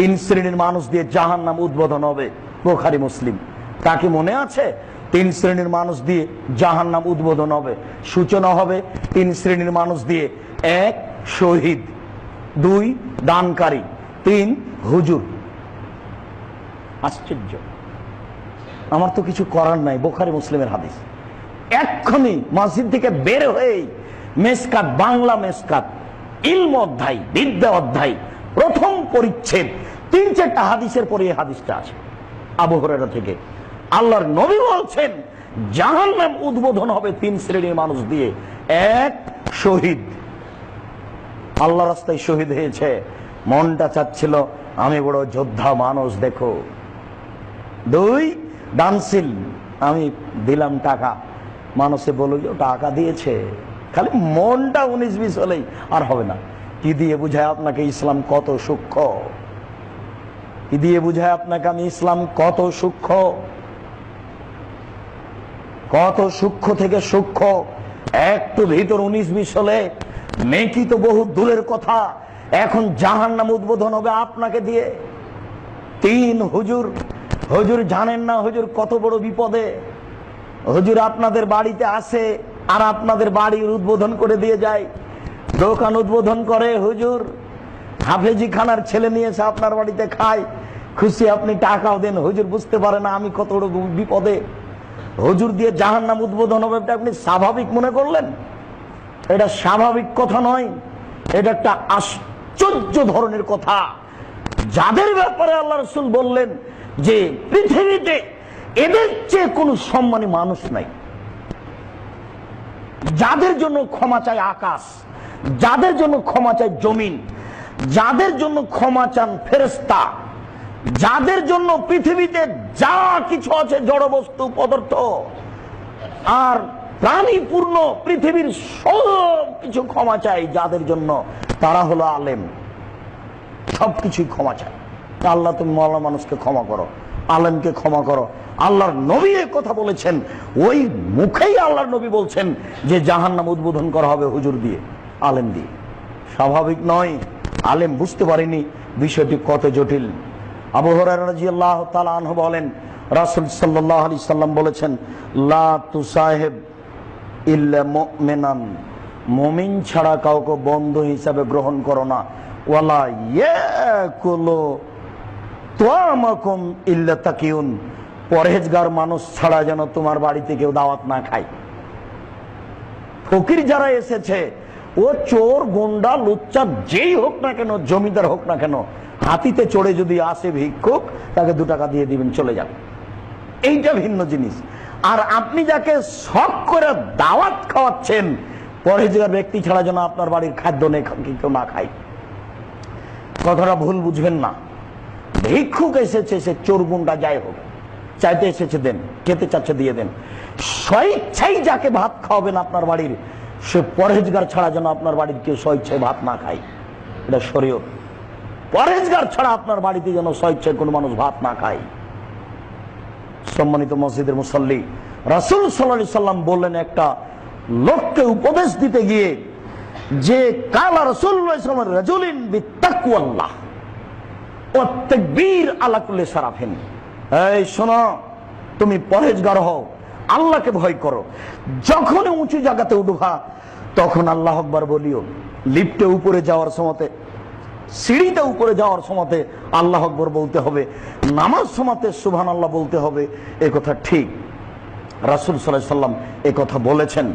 তিন শ্রেণীর মানুষ দিয়ে জাহান্নাম উদ্বোধন হবে, বুখারী মুসলিম। তা কি মনে আছে? তিন শ্রেণীর মানুষ দিয়ে জাহান্নাম উদ্বোধন হবে। সূচনা হবে তিন শ্রেণীর মানুষ দিয়ে: এক, শহীদ; দুই, দানকারী; তিন, হুজুর। আশ্চর্য! আমার তো কিছু করার নাই, বুখারী মুসলিমের হাদিস। এক্ষুনি মসজিদ থেকে বের হয়েই মেসকাত, বাংলা মেসকাত, ইলম অধ্যায়, বিদ্যা অধ্যায়, প্রথম পরিচ্ছেদ, ৩-৪টা হাদিসের পরে এই হাদিসটা আছে আবু হুরায়রা থেকে। আল্লাহর নবী বলছেন জাহান্নাম উদ্বোধন হবে তিন শ্রেণীর মানুষ দিয়ে: এক, শহীদ, আল্লাহ রাস্তায় শহীদ হয়েছে, মনটা চাচ্ছিল আমি বড় যোদ্ধা মানুষ দেখো। দুই, দানশীল, আমি দিলাম টাকা, মানুষে বলল যে টাকা দিয়েছে, খালি মনটা 19-20 হলেই আর হবে না। কি দিয়ে বুঝায় আপনাকে ইসলাম কত সূক্ষ্ম? কি দিয়ে বুঝায় আপনাকে আমি ইসলাম কত সূক্ষ্ম? কত সূক্ষ্ম থেকে সূক্ষ্ম। একটু ভিতর 19-20 হলে নেকি তো বহু দূরের কথা, এখন জাহান্নাম উদ্বোধন হবে আপনাকে দিয়ে। তিন, হুজুর। হুজুর জানেন না হুজুর কত বড় বিপদে। হুজুর আপনাদের বাড়িতে আসে আর আপনাদের বাড়ির উদ্বোধন করে দিয়ে যায়, দোকান উদ্বোধন করে। হুজুর হাফেজি খানার ছেলে নিয়েছে আপনার বাড়িতে খায়, খুশি আপনি টাকাও দেন। হুজুর বুঝতে পারে না আমি কত বড় বিপদে। হুজুর দিয়ে জাহান্নাম উদ্বোধন হবে, এটা আপনি স্বাভাবিক মনে করলেন? এটা স্বাভাবিক কথা নয়, এটা একটা আশ্চর্য ধরনের কথা, যাদের ব্যাপারে আল্লাহ রাসূল বললেন যে পৃথিবীতে এদের চেয়ে কোনো সম্মানী মানুষ নাই, যাদের জন্য ক্ষমা চায় আকাশ, যাদের জন্য ক্ষমা চায় জমিন, যাদের জন্য ক্ষমা চান ফেরেশতা, যাদের জন্য পৃথিবীতে যা কিছু আছে জড়বস্তু পদার্থ আর প্রাণীপূর্ণ পৃথিবীর সব কিছু ক্ষমা চাই, যাদের জন্য তারা হলো আলেম। সবকিছুই ক্ষমা চায়। আল্লাহ তুমি মওলা মানুষকে ক্ষমা করো, আলেমকে ক্ষমা করো। আল্লাহর নবী এই কথা বলেছেন, ওই মুখেই আল্লাহর নবী বলছেন যে জাহান্নাম উদ্বোধন করা হবে হুজুর দিয়ে, আলেম দিয়ে। স্বাভাবিক নয়। আলেম বুঝতে পারেনি বিষয়টি কত জটিল। আবু হুরায়রা রাদিয়াল্লাহু তাআলা আনহু বলেন, রাসূল সাল্লাল্লাহু আলাইহি সাল্লাম বলেছেন, লা তুসাহিব ইল্লা মুমিনান, মুমিন ছাড়া কাউকে বন্ধু হিসাবে গ্রহণ করো না। ওয়ালা ইয়াকুলু তুআমাকুম ইল্লা তাকিউন, পরহেজগার মানুষ ছাড়া যেন তোমার বাড়িতে কেউ দাওয়াত না খায়। ফকির যারা এসেছে, ও চোর, গুন্ডা, লুচ্চা যেই হোক না কেন, জমিদার হোক না কেন, হাতিতে চড়ে যদি আসে ভিক্ষুক, তাকে 2 টাকা দিয়ে দিবেন, চলে যাবে। এইটা ভিন্ন জিনিস। আর আপনি যাকে শখ করে দাওয়াত খাওয়াচ্ছেন, পরহেজগার ব্যক্তি ছাড়া যেন আপনার বাড়ির খাদ্য কেউ না খায়। কথাটা ভুল বুঝবেন না। ভিক্ষুক এসেছে, সে চোর, গুন্ডা যাই হোক, চাইতে এসেছে দেন, খেতে চাচ্ছে দিয়ে দেন। স্বেচ্ছায় যাকে ভাত খাওয়াবেন আপনার বাড়ির, সে পরহেজগার ছাড়া যেন আপনার বাড়ির কেউ স্বেচ্ছায় ভাত না খায়। এটা শরীয়ত। পরহেজগার ছাড়া আপনার বাড়িতে যেন স্বেচ্ছায় কোনো মানুষ ভাত না খায়। সম্মানিত মসজিদের মুসল্লি, রাসূল সাল্লাল্লাহু আলাইহি সাল্লাম বললেন একটা লোককে উপদেশ দিতে গিয়ে যে কালা রাসূলুল্লাহ সাল্লাল্লাহু আলাইহি ওয়াসাল্লাম রাজুলিন বিতাকওয়াল্লাহ ওয়া তাকবীর আলা কুল্লি শারাফিন। এই শোনো, তুমি পরহেজগার হও, আল্লাহকে ভয় করো। যখন উঁচু জায়গাতে উঠবা তখন আল্লাহু আকবার বলিও। লিফটে উপরে যাওয়ার সময়তে, সিঁড়িতে উপরে যাওয়ার সময়তে আল্লাহু আকবার বলতে হবে। নামাজ সময়তে সুবহানাল্লাহ বলতে হবে। এই কথা ঠিক, রাসূল সাল্লাল্লাহু আলাইহি ওয়াসাল্লাম এই কথা বলেছেন।